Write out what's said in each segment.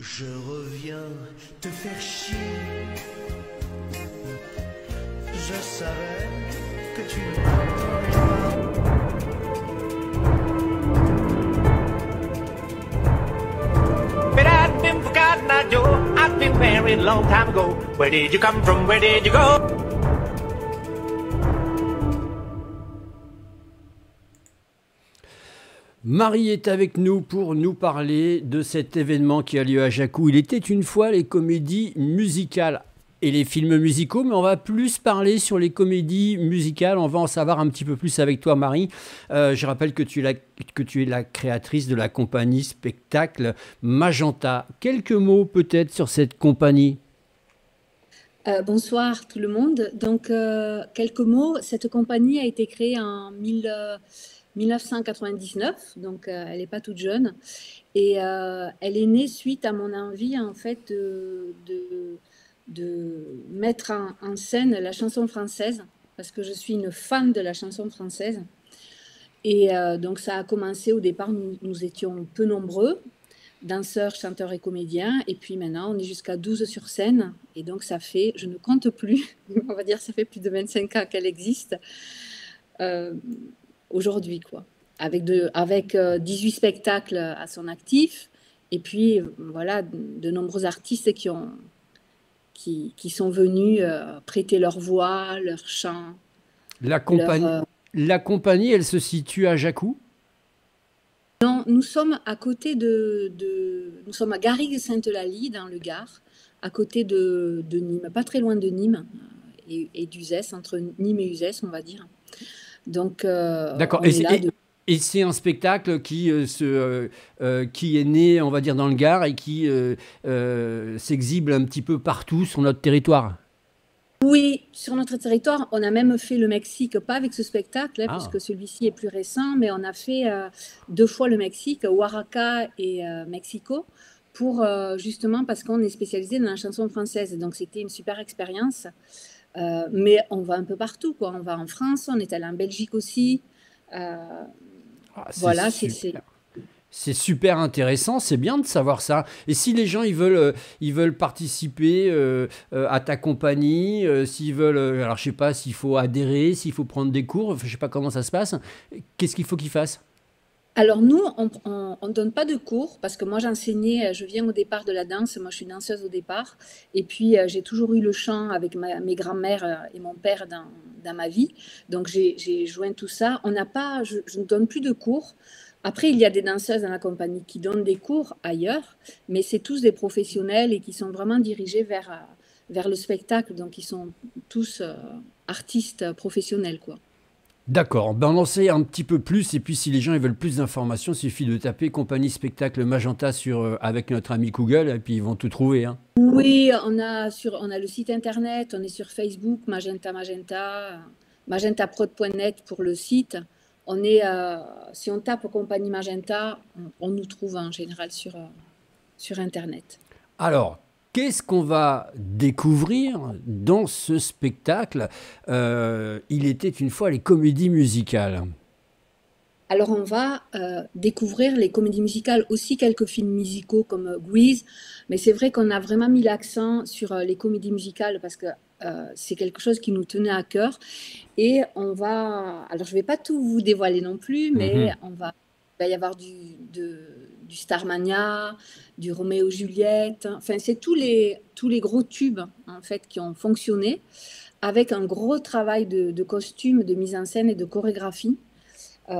Je reviens te faire chier. Je savais que tu n'entendrais pas. But I've been forgotten, now, Joe. I've been married a long time ago. Where did you come from? Where did you go? Marie est avec nous pour nous parler de cet événement qui a lieu à Jacou. Il était une fois les comédies musicales et les films musicaux, mais on va plus parler sur les comédies musicales. On va en savoir un petit peu plus avec toi, Marie. Je rappelle que tu es la créatrice de la compagnie spectacle Magenta. Quelques mots peut-être sur cette compagnie. Bonsoir tout le monde. Donc, quelques mots. Cette compagnie a été créée en 1999, donc elle n'est pas toute jeune. Et elle est née suite à mon envie, en fait, de mettre en scène la chanson française, parce que je suis une fan de la chanson française. Et donc, ça a commencé au départ, nous étions peu nombreux, danseurs, chanteurs et comédiens. Et puis maintenant, on est jusqu'à 12 sur scène. Et donc, ça fait, je ne compte plus, on va dire, ça fait plus de 25 ans qu'elle existe aujourd'hui, quoi. Avec 18 spectacles à son actif. Et puis, voilà, de nombreux artistes qui sont venus prêter leur voix, leur chant. La compagnie, elle se situe à Jacou? Non, nous sommes à côté nous sommes à Garrigues-Sainte-Eulalie, dans le Gard, à côté de Nîmes, pas très loin de Nîmes et d'Uzès, entre Nîmes et Uzès, on va dire. Donc, D'accord. on est là. Et c'est un spectacle qui est né, on va dire, dans le Gard et qui s'exhibe un petit peu partout sur notre territoire. Oui, sur notre territoire, on a même fait le Mexique, pas avec ce spectacle, Ah. puisque celui-ci est plus récent, mais on a fait 2 fois le Mexique, Oaxaca et Mexico, pour justement parce qu'on est spécialisé dans la chanson française. Donc c'était une super expérience. Mais on va un peu partout, quoi. On va en France, on est allé en Belgique aussi. Voilà, C'est super intéressant, c'est bien de savoir ça. Et si les gens ils veulent participer à ta compagnie, s'ils veulent, alors je sais pas s'il faut adhérer, s'il faut prendre des cours, je sais pas comment ça se passe. Qu'est-ce qu'il faut qu'ils fassent? Alors nous, on ne donne pas de cours parce que moi j'enseignais, je viens au départ de la danse, moi je suis danseuse au départ, et puis j'ai toujours eu le chant avec mes grands-mères et mon père dans ma vie, donc j'ai joint tout ça. On n'a pas, je ne donne plus de cours. Après, il y a des danseuses dans la compagnie qui donnent des cours ailleurs, mais c'est tous des professionnels et qui sont vraiment dirigés vers le spectacle, donc ils sont tous artistes professionnels, quoi. D'accord, ben on en sait un petit peu plus et puis si les gens ils veulent plus d'informations, il suffit de taper compagnie spectacle Magenta avec notre ami Google et puis ils vont tout trouver, hein. Oui, on a le site internet, on est sur Facebook, magentaprod.net pour le site. Si on tape compagnie Magenta, on nous trouve en général sur internet. Alors, qu'est-ce qu'on va découvrir dans ce spectacle Il était une fois les comédies musicales. Alors on va découvrir les comédies musicales, aussi quelques films musicaux comme Grease, mais c'est vrai qu'on a vraiment mis l'accent sur les comédies musicales parce que c'est quelque chose qui nous tenait à cœur. Et alors je ne vais pas tout vous dévoiler non plus, mais il va y avoir du Starmania, du Roméo Juliette, enfin c'est tous les gros tubes en fait qui ont fonctionné avec un gros travail de costume, de mise en scène et de chorégraphie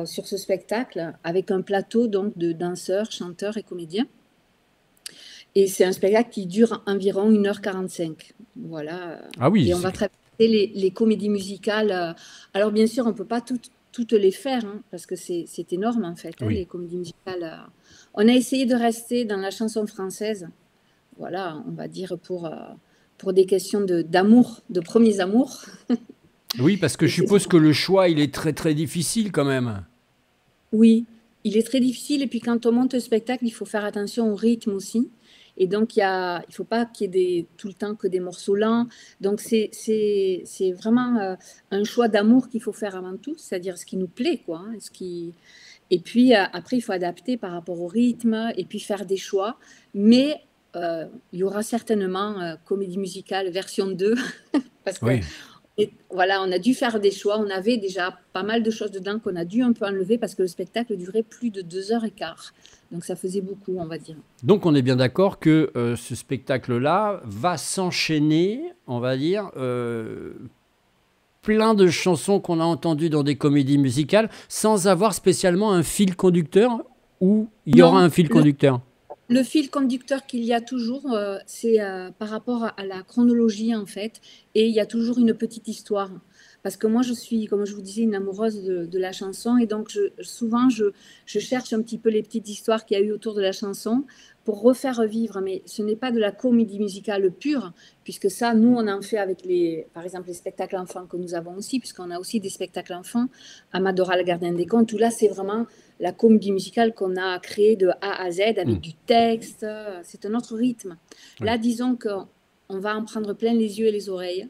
sur ce spectacle, avec un plateau donc de danseurs, chanteurs et comédiens. Et c'est un spectacle qui dure environ 1h45. Voilà. Ah oui. Et on va traiter les comédies musicales. Alors bien sûr, on ne peut pas toutes les faire, hein, parce que c'est énorme en fait, hein, Oui. les comédies musicales. On a essayé de rester dans la chanson française, voilà, on va dire pour des questions d'amour, de premiers amours. Oui, parce que je suppose que le choix, il est très très difficile quand même. Oui, il est très difficile. Et puis quand on monte le spectacle, il faut faire attention au rythme aussi. Et donc, il ne faut pas qu'il y ait tout le temps que des morceaux lents. Donc, c'est vraiment un choix d'amour qu'il faut faire avant tout, c'est-à-dire ce qui nous plaît, quoi, hein, et puis, après, il faut adapter par rapport au rythme et puis faire des choix. Mais il y aura certainement comédie musicale version 2, parce que Oui. voilà, on a dû faire des choix. On avait déjà pas mal de choses dedans qu'on a dû un peu enlever parce que le spectacle durait plus de 2 heures et quart. Donc ça faisait beaucoup, on va dire. Donc on est bien d'accord que ce spectacle-là va s'enchaîner, on va dire, plein de chansons qu'on a entendues dans des comédies musicales sans avoir spécialement un fil conducteur ou il y aura Non, un fil conducteur? le fil conducteur qu'il y a toujours, c'est par rapport à la chronologie en fait, et il y a toujours une petite histoire. Parce que moi, je suis, comme je vous disais, une amoureuse de la chanson, et donc souvent, je cherche un petit peu les petites histoires qu'il y a eu autour de la chanson pour refaire vivre. Mais ce n'est pas de la comédie musicale pure, puisque ça, nous, on en fait avec par exemple, les spectacles enfants que nous avons aussi, puisqu'on a aussi des spectacles enfants, Amadora, le gardien des contes, où là, c'est vraiment la comédie musicale qu'on a créée de A à Z avec du texte. C'est un autre rythme. Oui. Là, disons qu'on va en prendre plein les yeux et les oreilles,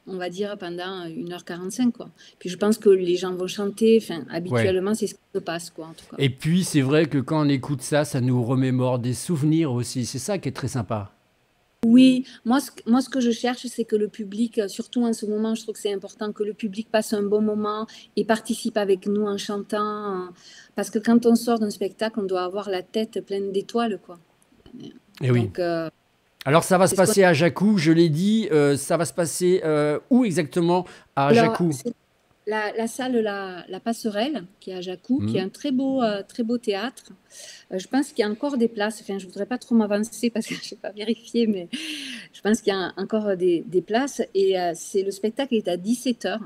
on va dire pendant 1h45, quoi. Puis je pense que les gens vont chanter, enfin, Ouais. habituellement, c'est ce qui se passe, quoi, en tout cas. Et puis c'est vrai que quand on écoute ça, ça nous remémore des souvenirs aussi. C'est ça qui est très sympa. Oui, moi, ce que je cherche, c'est que le public, surtout en ce moment, je trouve que c'est important que le public passe un bon moment et participe avec nous en chantant. Parce que quand on sort d'un spectacle, on doit avoir la tête pleine d'étoiles, quoi. Et oui. Donc, Alors ça va se c'est ce qu'on... passer à Jacou, je l'ai dit. Ça va se passer où exactement à Alors, Jacou? c'est la salle la Passerelle, qui est à Jacou, qui est Mhm. un très beau théâtre. Je pense qu'il y a encore des places. Enfin, je ne voudrais pas trop m'avancer parce que je n'ai pas vérifié, mais je pense qu'il y a encore des places. Et le spectacle est à 17h.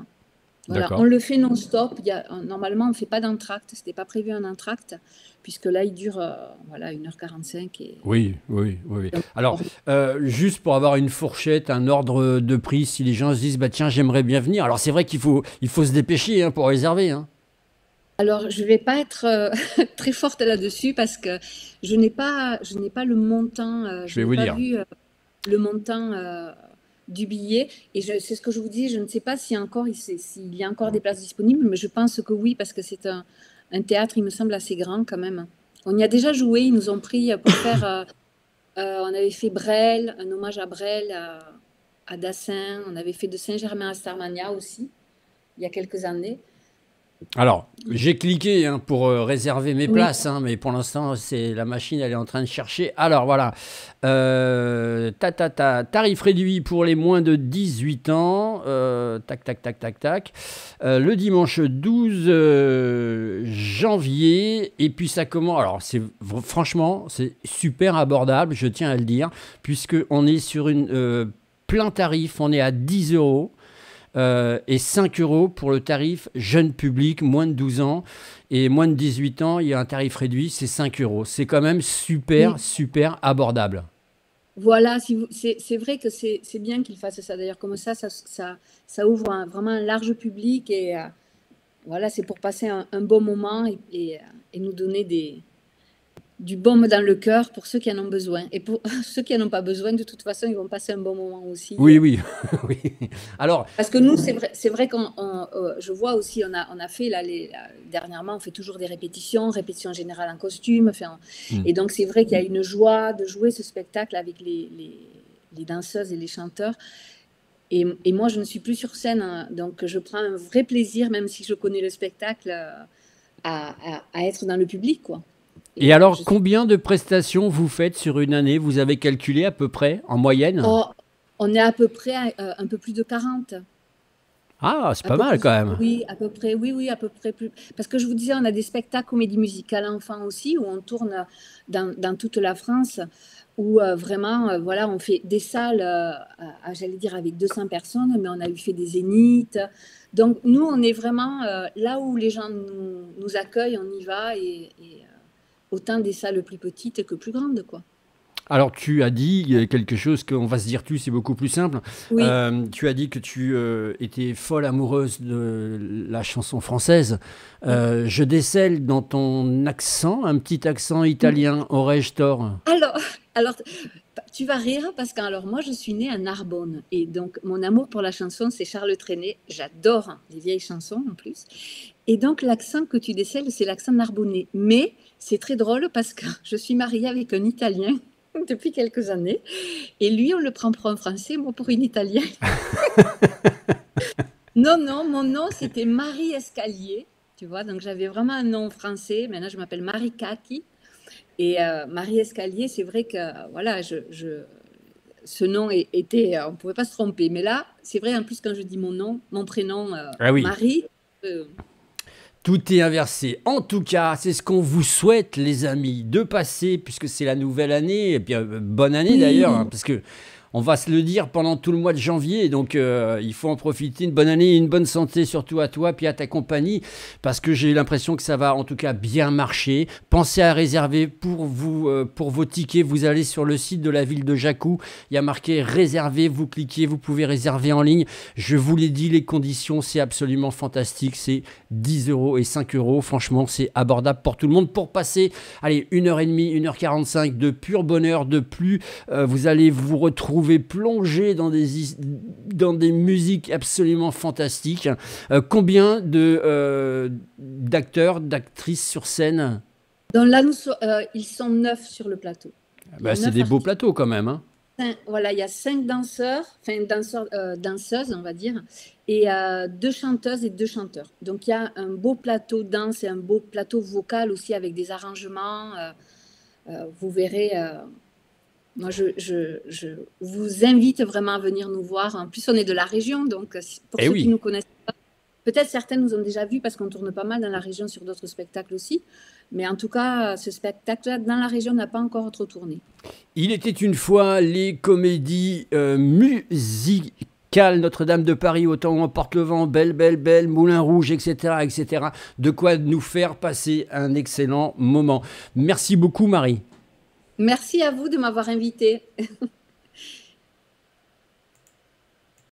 Voilà, on D'accord. le fait non-stop. Normalement, on ne fait pas d'entracte. Ce n'était pas prévu un entracte, puisque là, il dure voilà, 1h45. Oui, oui, oui, oui. Alors, juste pour avoir une fourchette, un ordre de prix, si les gens se disent, bah tiens, j'aimerais bien venir. Alors c'est vrai qu'il faut se dépêcher hein, pour réserver. Hein. Alors, je ne vais pas être très forte là-dessus parce que je n'ai pas le montant, Je je vais n'ai vous pas dire. vu le montant du billet. Et c'est ce que je vous dis, je ne sais pas s'il y a encore des places disponibles, mais je pense que oui, parce que c'est un théâtre, il me semble, assez grand quand même. On y a déjà joué, ils nous ont pris pour faire, on avait fait Brel, un hommage à Brel, à Dassin, on avait fait de Saint-Germain à Starmania aussi, il y a quelques années. Alors, j'ai cliqué hein, pour réserver mes Oui. places, hein, mais pour l'instant, la machine, elle est en train de chercher. Alors, voilà. Tarif réduit pour les moins de 18 ans. Tac, tac, tac, tac, tac. Le dimanche 12 janvier. Et puis, ça commence. Alors, franchement, c'est super abordable, je tiens à le dire, puisqu'on est sur plein tarif. On est à 10 euros. Et 5 euros pour le tarif jeune public, moins de 12 ans. Et moins de 18 ans, il y a un tarif réduit, c'est 5 euros. C'est quand même super, Oui. super abordable. Voilà, c'est vrai que c'est bien qu'ils fassent ça. D'ailleurs, comme ça ouvre vraiment un large public et voilà, c'est pour passer un bon moment et nous donner du baume dans le cœur pour ceux qui en ont besoin. Et pour ceux qui n'en ont pas besoin, de toute façon, ils vont passer un bon moment aussi. Oui, oui, oui. Alors, Parce que nous, c'est vrai je vois aussi, on a fait dernièrement, on fait toujours des répétitions générales en costume. Enfin, et donc, c'est vrai qu'il y a une joie de jouer ce spectacle avec les danseuses et les chanteurs. Et moi, je ne suis plus sur scène, hein, donc je prends un vrai plaisir, même si je connais le spectacle, à être dans le public, quoi. et Et alors, combien de prestations vous faites sur une année? Vous avez calculé à peu près, en moyenne? Oh, on est à peu près un peu plus de 40. Ah, c'est À pas peu mal plus, quand même. oui, à peu près, oui, à peu près plus. Parce que je vous disais, on a des spectacles comédie musicale enfants aussi, où on tourne dans toute la France, où vraiment, voilà, on fait des salles, j'allais dire, avec 200 personnes, mais on a eu fait des zéniths. Donc, nous, on est vraiment là où les gens nous accueillent, on y va, et autant des salles plus petites que plus grandes, quoi. Alors, tu as dit quelque chose qu'on va se dire tu, c'est beaucoup plus simple. Oui. Tu as dit que tu étais folle amoureuse de la chanson française. Je décèle dans ton accent, un petit accent italien. Aurais-je tort? Alors, tu vas rire parce que alors moi je suis née à Narbonne et donc mon amour pour la chanson c'est Charles Trenet. J'adore les vieilles chansons en plus. Et donc l'accent que tu décèles c'est l'accent narbonnais. Mais c'est très drôle parce que je suis mariée avec un Italien depuis quelques années. Et lui, on le prend pour un Français, moi pour une Italienne. Non, non, mon nom, c'était Marie Escalier, tu vois, donc j'avais vraiment un nom français. Maintenant, je m'appelle Marie Kaki. Et Marie Escalier, c'est vrai que, voilà, ce nom était, on ne pouvait pas se tromper. Mais là, c'est vrai, en plus, quand je dis mon nom, mon prénom, Ah oui. Marie, Tout est inversé. En tout cas, c'est ce qu'on vous souhaite, les amis, de passer, puisque c'est la nouvelle année, et bien bonne année d'ailleurs, hein, parce que on va se le dire pendant tout le mois de janvier, donc il faut en profiter. Une bonne année, une bonne santé, surtout à toi, puis à ta compagnie, parce que j'ai l'impression que ça va en tout cas bien marcher. Pensez à réserver pour vos tickets. Vous allez sur le site de la ville de Jacou, il y a marqué réserver, vous cliquez, vous pouvez réserver en ligne. Je vous l'ai dit, les conditions, c'est absolument fantastique. C'est 10 € et 5 €. Franchement, c'est abordable pour tout le monde. Pour passer, allez, 1h30, 1h45 de pur bonheur, de plus. Vous allez vous retrouver plongé dans des musiques absolument fantastiques. Combien d'acteurs, d'actrices sur scène? là, ils sont 9 sur le plateau. Bah, c'est des beaux plateaux quand même, hein. Voilà, il y a 5 danseurs, danseuses, on va dire, et 2 chanteuses et 2 chanteurs. Donc, il y a un beau plateau danse et un beau plateau vocal aussi avec des arrangements. Vous verrez... Moi, je vous invite vraiment à venir nous voir. En plus, on est de la région, donc pour ceux qui nous connaissent pas, peut-être certains nous ont déjà vus parce qu'on tourne pas mal dans la région sur d'autres spectacles aussi. Mais en tout cas, ce spectacle-là, dans la région, n'a pas encore trop tourné. Il était une fois les comédies musicales Notre-Dame de Paris, Autant on porte le vent, Belle, Belle, Belle, Moulin Rouge, etc., etc. De quoi nous faire passer un excellent moment. Merci beaucoup, Marie. Merci à vous de m'avoir invité.